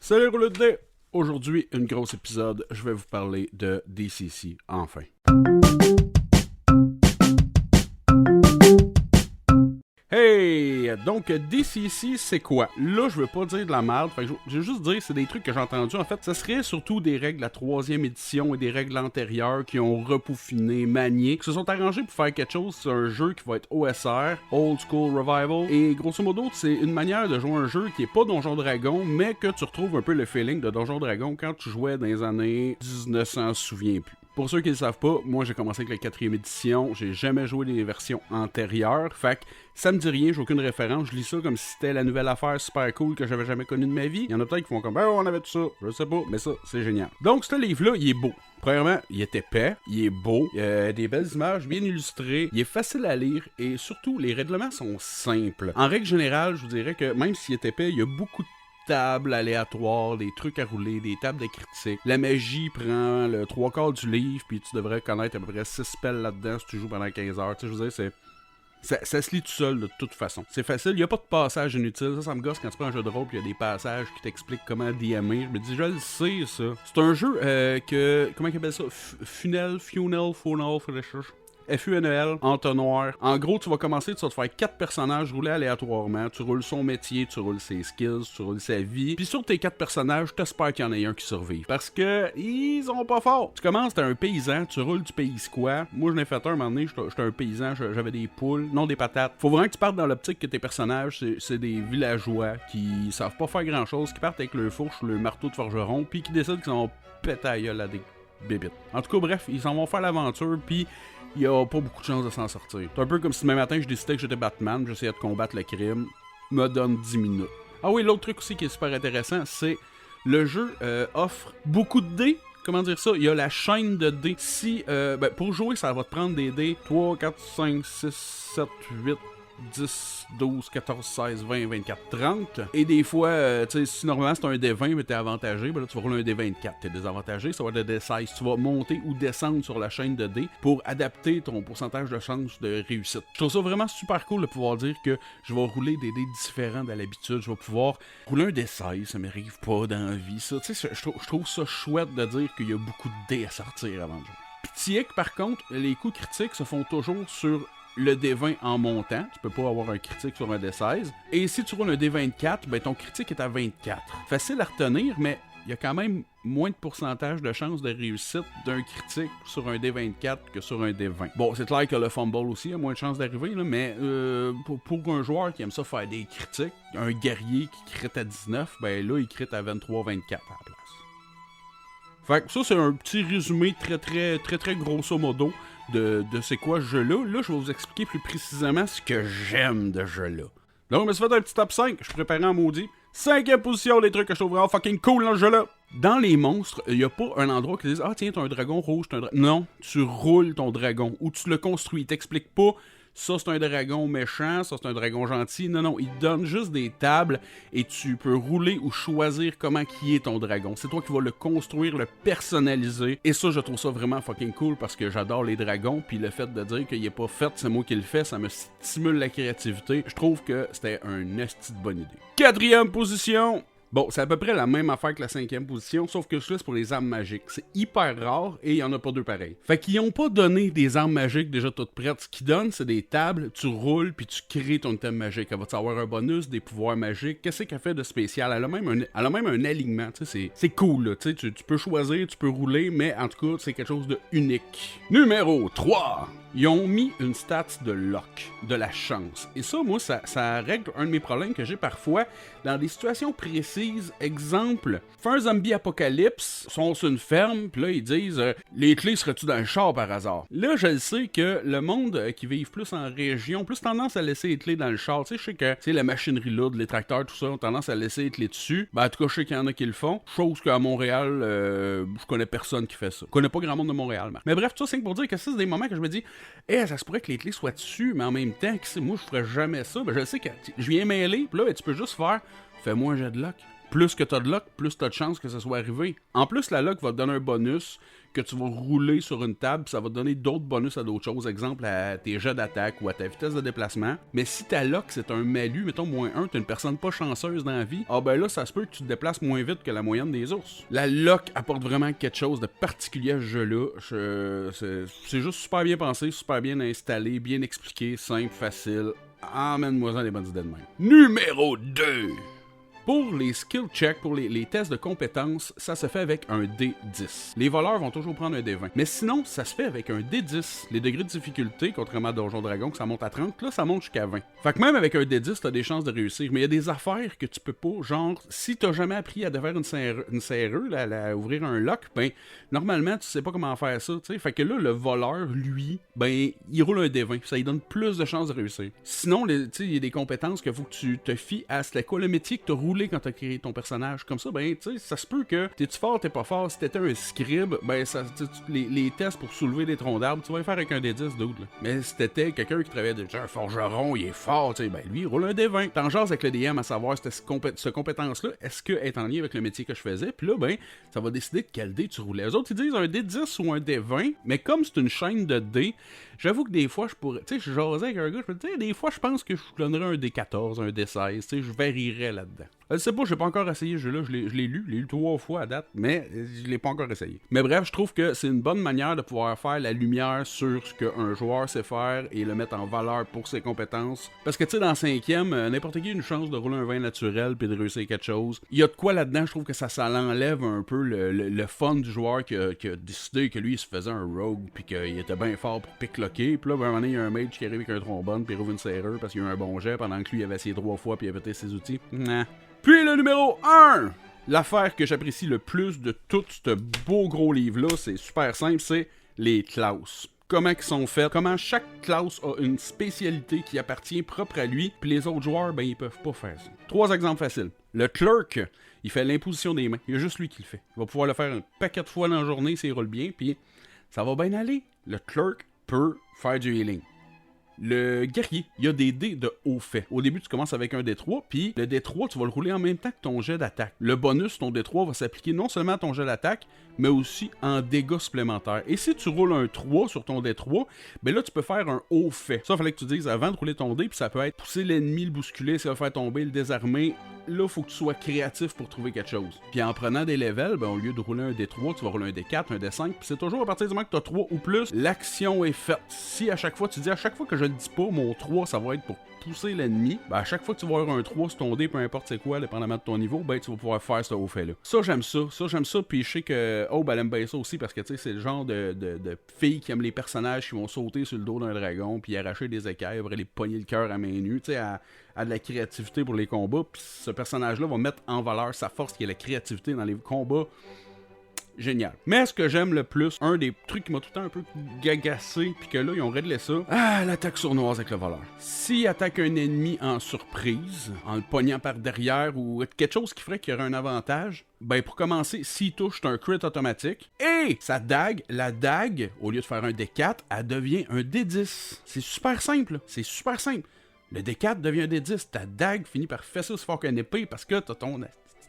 Salut rouleau de dés! Aujourd'hui, un gros épisode, je vais vous parler de DCC, enfin. Hey! Donc, DCC, c'est quoi? Là, je veux pas dire de la merde, fait que je vais juste dire c'est des trucs que j'ai entendus. En fait, ça serait surtout des règles de la 3e édition et des règles antérieures qui ont repoufiné, manié, qui se sont arrangés pour faire quelque chose. C'est un jeu qui va être OSR, Old School Revival, et grosso modo, c'est une manière de jouer un jeu qui est pas Donjon Dragon, mais que tu retrouves un peu le feeling de Donjon Dragon quand tu jouais dans les années 1900, se souvient plus. Pour ceux qui ne le savent pas, moi j'ai commencé avec la 4e édition, j'ai jamais joué les versions antérieures, fait que ça me dit rien, j'ai aucune référence, je lis ça comme si c'était la nouvelle affaire super cool que j'avais jamais connue de ma vie. Il y en a peut-être qui font comme on avait tout ça, je sais pas, mais ça, c'est génial. Donc ce livre-là, il est beau. Premièrement, il est épais, il est beau, il a des belles images bien illustrées, il est facile à lire et surtout, les règlements sont simples. En règle générale, je vous dirais que même s'il est épais, il y a beaucoup de tables aléatoires, des trucs à rouler, des tables de critique. La magie prend le 3/4 du livre, puis tu devrais connaître à peu près 6 spells là-dedans si tu joues pendant 15 heures. Tu sais, je veux dire, ça se lit tout seul de toute façon. C'est facile, il n'y a pas de passage inutile. Ça me gosse quand tu prends un jeu de rôle, puis il y a des passages qui t'expliquent comment DMer. Je me dis, je le sais, ça. C'est un jeu que... Comment ils appellent ça? Funnel, FUNEL, entonnoir. En gros, tu vas commencer, tu vas te faire 4 personnages rouler aléatoirement. Tu roules son métier, tu roules ses skills, tu roules sa vie. Puis sur tes 4 personnages, t'espères qu'il y en ait un qui survive. Parce que ils ont pas fort. Tu commences, t'es un paysan, tu roules du pays quoi. Moi, je l'ai fait un moment donné, j'étais un paysan, j'avais des poules, non des patates. Faut vraiment que tu partes dans l'optique que tes personnages, c'est des villageois qui savent pas faire grand chose, qui partent avec leur fourche ou leur marteau de forgeron, puis qui décident qu'ils vont péter à gueule à des bébites. En tout cas, bref, ils s'en vont faire l'aventure, puis il n'y a pas beaucoup de chances de s'en sortir. C'est un peu comme si demain matin je décidais que j'étais Batman, j'essayais de combattre le crime, me donne 10 minutes. Ah oui, l'autre truc aussi qui est super intéressant, c'est le jeu offre beaucoup de dés. Comment dire ça? Il y a la chaîne de dés. Si, pour jouer, ça va te prendre des dés 3, 4, 5, 6, 7, 8, 10, 12, 14, 16, 20, 24, 30. Et des fois, tu sais, si normalement c'est un D20 mais t'es avantagé, ben là tu vas rouler un D24. T'es désavantagé, ça va être un D16. Tu vas monter ou descendre sur la chaîne de dés pour adapter ton pourcentage de chance de réussite. Je trouve ça vraiment super cool de pouvoir dire que je vais rouler des dés différents de l'habitude. Je vais pouvoir rouler un D16, ça m'arrive pas dans la vie. Ça, tu sais, je trouve ça chouette de dire qu'il y a beaucoup de dés à sortir avant de jouer. Pitié que par contre, les coups critiques se font toujours sur le D20 en montant. Tu peux pas avoir un critique sur un D16. Et si tu roules un D24, ben ton critique est à 24. Facile à retenir, mais il y a quand même moins de pourcentage de chance de réussite d'un critique sur un D24 que sur un D20. Bon, c'est clair que le fumble aussi a moins de chances d'arriver, là, mais pour un joueur qui aime ça faire des critiques, un guerrier qui crit à 19, ben là, il crit à 23-24 à la place. Fait que ça, c'est un petit résumé très grosso modo de c'est quoi ce jeu-là. Là, je vais vous expliquer plus précisément ce que j'aime de ce jeu-là. Donc, je me suis fait un petit top 5, je préparais en maudit. 5e position, les trucs que je trouve vraiment fucking cool dans ce jeu-là. Dans les monstres, il n'y a pas un endroit qui dit « Ah tiens, t'as un dragon rouge, t'as un dragon... » Non, tu roules ton dragon, ou tu le construis. Il t'explique pas « Ça, c'est un dragon méchant, ça, c'est un dragon gentil. » Non, il te donne juste des tables et tu peux rouler ou choisir comment qui est ton dragon. C'est toi qui vas le construire, le personnaliser. Et ça, je trouve ça vraiment fucking cool parce que j'adore les dragons. Puis le fait de dire qu'il est pas fait, c'est moi qui le fais, ça me stimule la créativité. Je trouve que c'était un esti de bonne idée. 4e position! Bon, c'est à peu près la même affaire que la 5e position, sauf que celui-là, c'est pour les armes magiques. C'est hyper rare et il n'y en a pas deux pareils. Fait qu'ils n'ont pas donné des armes magiques déjà toutes prêtes. Ce qu'ils donnent, c'est des tables, tu roules puis tu crées ton item magique. Elle va avoir un bonus, des pouvoirs magiques. Qu'est-ce qu'elle fait de spécial? Elle a même un alignement. C'est cool, là. Tu peux choisir, tu peux rouler, mais en tout cas, c'est quelque chose de unique. Numéro 3! Ils ont mis une stat de luck, de la chance. Et ça, moi, ça règle un de mes problèmes que j'ai parfois dans des situations précises. Exemple, fais un zombie apocalypse, sont sur une ferme, puis là, ils disent les clés seraient-tu dans le char par hasard? Là, je le sais que le monde qui vit plus en région, plus tendance à laisser les clés dans le char. Tu sais, je sais que la machinerie lourde, les tracteurs, tout ça, ont tendance à laisser les clés dessus. Ben, en tout cas, je sais qu'il y en a qui le font. Chose qu'à Montréal, je connais personne qui fait ça. Je connais pas grand monde de Montréal, Marc. Mais bref, tout ça, c'est pour dire que ça, c'est des moments que je me dis ça se pourrait que les clés soient dessus, mais en même temps, moi, je ferais jamais ça. Ben, je sais que je viens mêler, puis là, tu peux juste faire fais-moi un jet de luck. Plus que t'as de luck, plus t'as de chances que ça soit arrivé. En plus, la luck va te donner un bonus que tu vas rouler sur une table, ça va te donner d'autres bonus à d'autres choses, exemple à tes jets d'attaque ou à ta vitesse de déplacement. Mais si ta luck c'est un malus, mettons -1, t'es une personne pas chanceuse dans la vie, ah ben là ça se peut que tu te déplaces moins vite que la moyenne des ours. La luck apporte vraiment quelque chose de particulier à ce jeu-là. C'est juste super bien pensé, super bien installé, bien expliqué, simple, facile. Emmène-moi-en des bonnes idées de même. Numéro 2! Pour les skill checks, pour les tests de compétences, ça se fait avec un D10. Les voleurs vont toujours prendre un D20. Mais sinon, ça se fait avec un D10. Les degrés de difficulté, contrairement à Donjon Dragon, que ça monte à 30, là, ça monte jusqu'à 20. Fait que même avec un D10, t'as des chances de réussir. Mais il y a des affaires que tu peux pas, genre, si t'as jamais appris à faire une serrure, à ouvrir un lock, ben, normalement, tu sais pas comment faire ça, tu sais. Fait que là, le voleur, lui, ben, il roule un D20. Ça lui donne plus de chances de réussir. Sinon, tu sais, il y a des compétences qu'il faut que tu te fies à c'était quoi le métier que t'as roulé quand t'as créé ton personnage. Comme ça, ben, tu sais, ça se peut que t'es-tu fort, t'es pas fort. Si t'étais un scribe, ben, les tests pour soulever des troncs d'arbres, tu vas les faire avec un D10 d'autres. Mais si t'étais quelqu'un qui travaillait déjà un forgeron, il est fort, tu sais, ben, lui, il roule un D20. T'en jases avec le DM à savoir cette compétence-là, est-ce qu'elle est en lien avec le métier que je faisais, puis là, ben, ça va décider de quel dé tu roulais. Les autres, ils disent un D10 ou un D20, mais comme c'est une chaîne de dés, j'avoue que des fois, je pourrais, tu sais, je jasais avec un gars, je me disais, des fois, je pense que je donnerais un D14, un D16, tu sais, je varierais là-dedans. Je sais pas, j'ai pas encore essayé ce jeu-là, je l'ai lu 3 fois à date, mais je l'ai pas encore essayé. Mais bref, je trouve que c'est une bonne manière de pouvoir faire la lumière sur ce qu'un joueur sait faire et le mettre en valeur pour ses compétences. Parce que tu sais, dans 5e, n'importe qui a une chance de rouler un vin naturel puis de réussir quelque chose. Il y a de quoi là-dedans, je trouve que ça l'enlève un peu le fun du joueur qui a décidé que lui, il se faisait un rogue puis qu'il était bien fort pour picklocker. Puis là, ben, à un moment donné, il y a un mage qui arrive avec un trombone puis il rouvre une serrure parce qu'il y a eu un bon jet pendant que lui, il avait essayé 3 fois puis il avait pété ses outils. Nah. Puis le numéro 1, l'affaire que j'apprécie le plus de tout ce beau gros livre-là, c'est super simple, c'est les classes. Comment ils sont faites, comment chaque classe a une spécialité qui appartient propre à lui, puis les autres joueurs, ben ils peuvent pas faire ça. 3 exemples faciles. Le clerk, il fait l'imposition des mains, il y a juste lui qui le fait. Il va pouvoir le faire un paquet de fois dans la journée s'il roule bien, puis ça va bien aller. Le clerk peut faire du healing. Le guerrier, il y a des dés de haut fait. Au début, tu commences avec un D3, puis le D3, tu vas le rouler en même temps que ton jet d'attaque. Le bonus, ton D3 va s'appliquer non seulement à ton jet d'attaque, mais aussi en dégâts supplémentaires. Et si tu roules un 3 sur ton D3, ben là, tu peux faire un haut fait. Ça, il fallait que tu dises avant de rouler ton dé, puis ça peut être pousser l'ennemi, le bousculer, ça va faire tomber, le désarmer. Là, il faut que tu sois créatif pour trouver quelque chose. Puis en prenant des levels, ben, au lieu de rouler un D3, tu vas rouler un D4, un D5, puis c'est toujours à partir du moment que tu as 3 ou plus, l'action est faite. Si à chaque fois, tu dis à chaque fois que je le dis pas, mon 3, ça va être pour pousser l'ennemi, ben à chaque fois que tu vas avoir un 3 sur ton dé, peu importe c'est quoi, dépendamment de ton niveau, ben tu vas pouvoir faire ce haut fait-là. Ça, j'aime ça, puis je sais que Aube, elle aime bien ça aussi, parce que tu sais, c'est le genre de filles qui aiment les personnages qui vont sauter sur le dos d'un dragon, puis arracher des écailles, après les pogner le cœur à main nue, tu sais, à de la créativité pour les combats, puis ce personnage-là va mettre en valeur sa force qui est la créativité dans les combats. Génial. Mais ce que j'aime le plus, un des trucs qui m'a tout le temps un peu gagassé, puis que là, ils ont réglé ça, l'attaque sournoise avec le voleur. S'il attaque un ennemi en surprise, en le pognant par derrière, ou quelque chose qui ferait qu'il y aurait un avantage, ben pour commencer, s'il touche, c'est un crit automatique. Et sa dague, la dague, au lieu de faire un D4, elle devient un D10. C'est super simple, c'est super simple. Le D4 devient un D10, ta dague finit par fesser aussi fort qu'une épée parce que t'as ton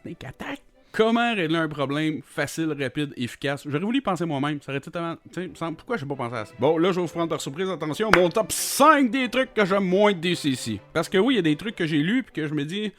snake attack. Comment régler un problème facile, rapide, efficace? J'aurais voulu y penser moi-même. Ça aurait été tellement... Pourquoi j'ai pas pensé à ça? Bon, là, je vais vous prendre par surprise. Attention, mon top 5 des trucs que j'aime moins de DCC. Parce que oui, il y a des trucs que j'ai lus puis que je me dis...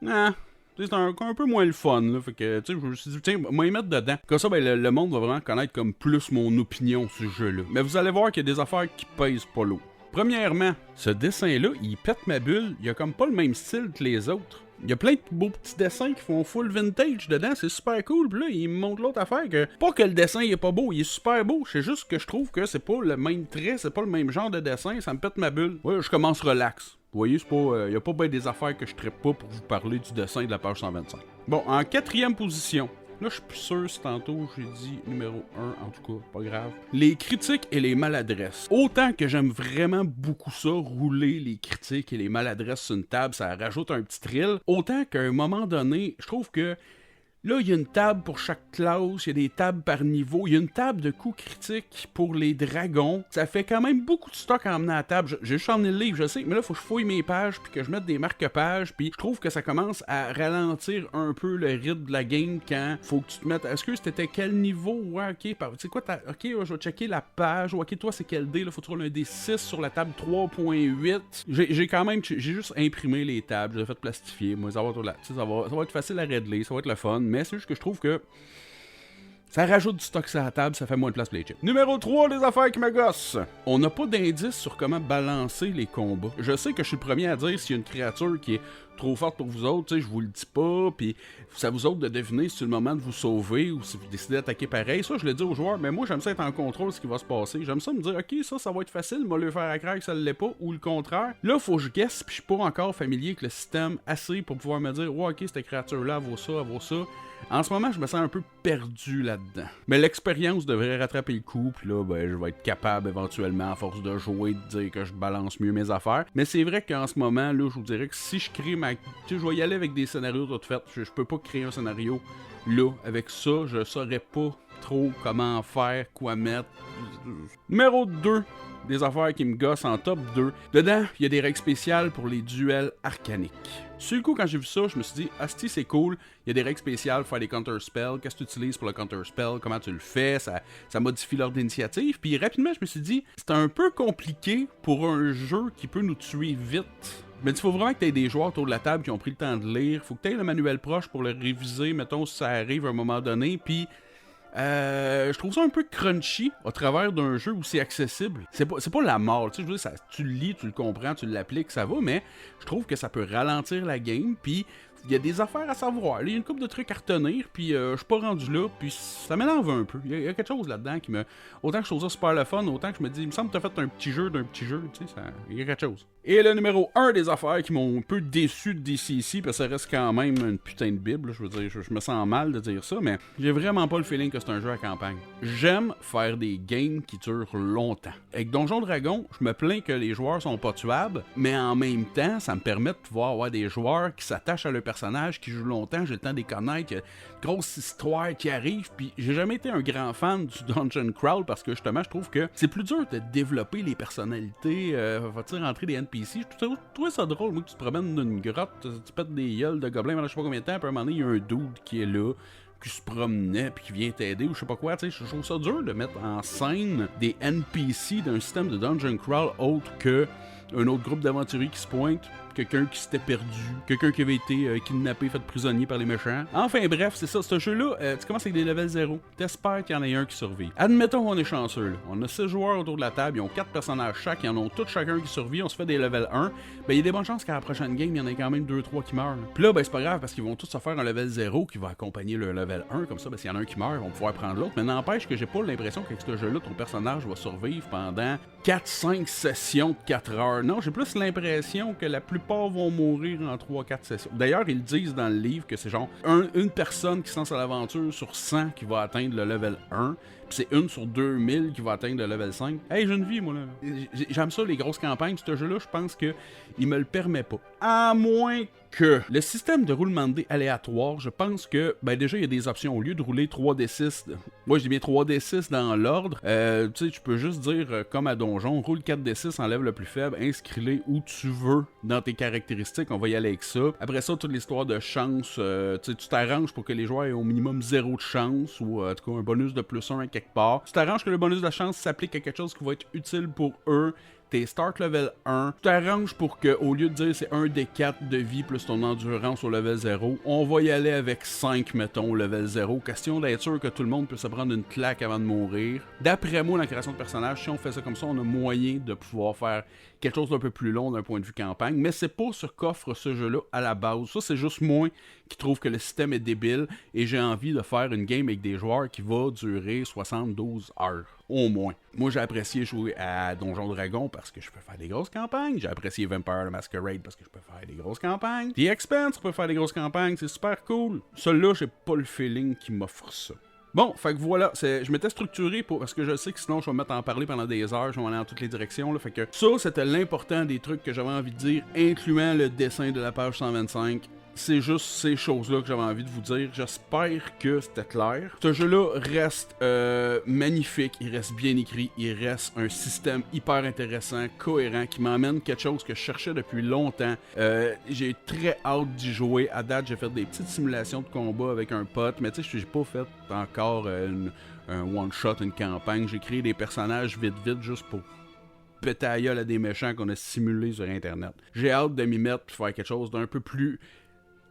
c'est un peu moins le fun, là. Fait que, tu sais, je me suis dit, tiens, moi y mettre dedans. Comme ça, ben, le monde va vraiment connaître comme plus mon opinion sur ce jeu-là. Mais vous allez voir qu'il y a des affaires qui pèsent pas lourd. Premièrement, ce dessin-là, il pète ma bulle. Il a comme pas le même style que les autres. Il y a plein de beaux petits dessins qui font full vintage dedans, c'est super cool. Puis là, il me montre l'autre affaire que... Pas que le dessin il est pas beau, il est super beau. C'est juste que je trouve que c'est pas le même trait, c'est pas le même genre de dessin, ça me pète ma bulle. Ouais, je commence relax. Vous voyez, c'est pas... y a pas bien des affaires que je traite pas pour vous parler du dessin de la page 125. Bon, en 4e position... Là, je suis plus sûr si tantôt j'ai dit numéro 1, en tout cas, pas grave. Les critiques et les maladresses. Autant que j'aime vraiment beaucoup ça, rouler les critiques et les maladresses sur une table, ça rajoute un petit thrill. Autant qu'à un moment donné, je trouve que Là, il y a une table pour chaque classe, il y a des tables par niveau, il y a une table de coups critiques pour les dragons. Ça fait quand même beaucoup de stock à emmener à la table. J'ai juste emmené le livre, je sais, mais là, il faut que je fouille mes pages, puis que je mette des marque-pages, puis je trouve que ça commence à ralentir un peu le rythme de la game quand faut que tu te mettes... Est-ce que c'était quel niveau? Ouais, ok, tu sais quoi, ok, je vais checker la page. Ok, toi, c'est quel dé? Là, faut que tu roules un D6 sur la table 3.8. J'ai juste imprimé les tables, j'ai fait plastifier. Moi, ça va être facile à régler, ça va être le fun. Mais c'est juste que je trouve que ça rajoute du stock sur la table, ça fait moins de place pour les chips. Numéro 3, les affaires qui me gossent. On n'a pas d'indice sur comment balancer les combats. Je sais que je suis le premier à dire s'il y a une créature qui est trop forte pour vous autres, tu sais, je vous le dis pas, puis c'est à vous autres de deviner si c'est le moment de vous sauver ou si vous décidez d'attaquer pareil. Ça, je le dis aux joueurs, mais moi, j'aime ça être en contrôle de ce qui va se passer. J'aime ça me dire, ok, ça va être facile, moi, le faire à craindre que ça l'est pas, ou le contraire. Là, faut que je guesse, puis je suis pas encore familier avec le système assez pour pouvoir me dire, ouais, ok, cette créature-là, elle vaut ça. En ce moment, je me sens un peu perdu là-dedans. Mais l'expérience devrait rattraper le coup, puis là, ben, je vais être capable éventuellement, à force de jouer, de dire que je balance mieux mes affaires. Mais c'est vrai qu'en ce moment, là, je vous dirais que si je crée ma... Tu sais, je vais y aller avec des scénarios tout faits. Je peux pas créer un scénario là. Avec ça, je saurais pas trop comment faire, quoi mettre. Numéro 2. Des affaires qui me gossent en top 2. Dedans, il y a des règles spéciales pour les duels arcaniques. Sur le coup, quand j'ai vu ça, je me suis dit, asti, c'est cool. Il y a des règles spéciales pour faire des counter-spells. Qu'est-ce que tu utilises pour le counter-spell? Comment tu le fais? Ça modifie l'ordre d'initiative. Puis rapidement, je me suis dit, c'est un peu compliqué pour un jeu qui peut nous tuer vite. Mais il faut vraiment que tu aies des joueurs autour de la table qui ont pris le temps de lire. Faut que tu aies le manuel proche pour le réviser, mettons, si ça arrive à un moment donné. Puis je trouve ça un peu crunchy au travers d'un jeu où c'est accessible. C'est pas la mort, tu sais, je veux dire, tu le lis, tu le comprends, tu l'appliques, ça va, mais je trouve que ça peut ralentir la game, puis il y a des affaires à savoir. Il y a une couple de trucs à retenir, puis je suis pas rendu là, puis ça m'énerve un peu. Il y a quelque chose là-dedans qui me... Autant que je trouve ça super le fun, autant que je me dis, il me semble que t'as fait un petit jeu d'un petit jeu, tu sais, il y a quelque chose. Et le numéro 1 des affaires qui m'ont un peu déçu de DCC, parce que ça reste quand même une putain de bible, je veux dire, je me sens mal de dire ça, mais j'ai vraiment pas le feeling que c'est un jeu à campagne. J'aime faire des games qui durent longtemps. Avec Donjon Dragon, je me plains que les joueurs sont pas tuables, mais en même temps, ça me permet de pouvoir avoir des joueurs qui s'attachent à leur personnage, qui jouent longtemps, j'ai le temps de les connaître, il y a une grosse histoire qui arrive, puis j'ai jamais été un grand fan du Dungeon Crawl parce que justement, je trouve que c'est plus dur de développer les personnalités, va-t-il rentrer des NPC, je trouvais ça drôle, moi, que tu te promènes dans une grotte, tu pètes des gueules de gobelins pendant je sais pas combien de temps, puis à un moment donné, il y a un dude qui est là, qui se promenait puis qui vient t'aider ou je sais pas quoi, tu sais, je trouve ça dur de mettre en scène des NPC d'un système de Dungeon Crawl autre que un autre groupe d'aventuriers qui se pointe, quelqu'un qui s'était perdu, quelqu'un qui avait été kidnappé, fait prisonnier par les méchants. Enfin bref, c'est ça, ce jeu-là, tu commences avec des levels 0. T'espères qu'il y en ait un qui survit. Admettons qu'on est chanceux, là. On a 6 joueurs autour de la table, ils ont 4 personnages chaque, ils en ont tous chacun qui survit, on se fait des levels 1. Ben il y a des bonnes chances qu'à la prochaine game, il y en ait quand même 2-3 qui meurent. Puis là, ben c'est pas grave parce qu'ils vont tous se faire un level 0 qui va accompagner le level 1, comme ça, ben s'il y en a un qui meurt, ils vont pouvoir prendre l'autre. Mais n'empêche que j'ai pas l'impression qu'avec ce jeu-là, ton personnage va survivre pendant 4-5 sessions de 4 heures. Non, j'ai plus l'impression que la plupart vont mourir en 3-4 sessions. D'ailleurs, ils disent dans le livre que c'est genre une personne qui se lance à l'aventure sur 100 qui va atteindre le level 1, puis c'est une sur 2000 qui va atteindre le level 5. Hey, j'ai une vie, moi, là. J'aime ça, les grosses campagnes. Ce jeu-là, je pense qu'il me le permet pas. À moins que le système de roulement de dés aléatoire, je pense que, ben déjà, il y a des options. Au lieu de rouler 3d6, moi, je dis bien 3d6 dans l'ordre, tu sais, tu peux juste dire, comme à Donjon, roule 4d6, enlève le plus faible, inscris-les où tu veux dans tes caractéristiques, on va y aller avec ça. Après ça, toute l'histoire de chance, tu t'arranges pour que les joueurs aient au minimum 0 de chance, ou en tout cas un bonus de plus 1 à quelque part. Tu t'arranges que le bonus de chance s'applique à quelque chose qui va être utile pour eux. T'es start level 1, tu t'arranges pour que, au lieu de dire c'est 1 des 4 de vie plus ton endurance au level 0, on va y aller avec 5, mettons, au level 0. Question d'être sûr que tout le monde peut se prendre une claque avant de mourir. D'après moi, la création de personnage, si on fait ça comme ça, on a moyen de pouvoir faire quelque chose d'un peu plus long d'un point de vue campagne, mais c'est pas ce qu'offre ce jeu-là à la base. Ça, c'est juste moi qui trouve que le système est débile et j'ai envie de faire une game avec des joueurs qui va durer 72 heures. Au moins. Moi, j'ai apprécié jouer à Donjon Dragon parce que je peux faire des grosses campagnes. J'ai apprécié Vampire the Masquerade parce que je peux faire des grosses campagnes. The Expanse, je peux faire des grosses campagnes. C'est super cool. Celui-là, j'ai pas le feeling qui m'offre ça. Bon, fait que voilà, je m'étais structuré parce que je sais que sinon je vais me mettre à en parler pendant des heures, je vais aller dans toutes les directions, là, fait que ça, c'était l'important des trucs que j'avais envie de dire, incluant le dessin de la page 125. c'est juste ces choses-là que j'avais envie de vous dire. J'espère que c'était clair. Ce jeu-là reste magnifique, il reste bien écrit, il reste un système hyper intéressant, cohérent, qui m'emmène quelque chose que je cherchais depuis longtemps. J'ai très hâte d'y jouer. À date, j'ai fait des petites simulations de combat avec un pote, mais tu sais, j'ai pas fait encore un one-shot, une campagne. J'ai créé des personnages vite juste pour péter à gueule à des méchants qu'on a simulés sur Internet. J'ai hâte de m'y mettre et faire quelque chose d'un peu plus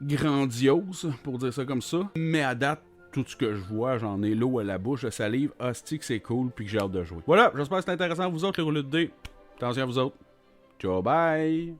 grandiose, pour dire ça comme ça. Mais à date, tout ce que je vois, j'en ai l'eau à la bouche, la salive, hostie que c'est cool, puis que j'ai hâte de jouer. Voilà, j'espère que c'est intéressant. Vous autres, les rouleux de dés. Attention à vous autres. Ciao, bye!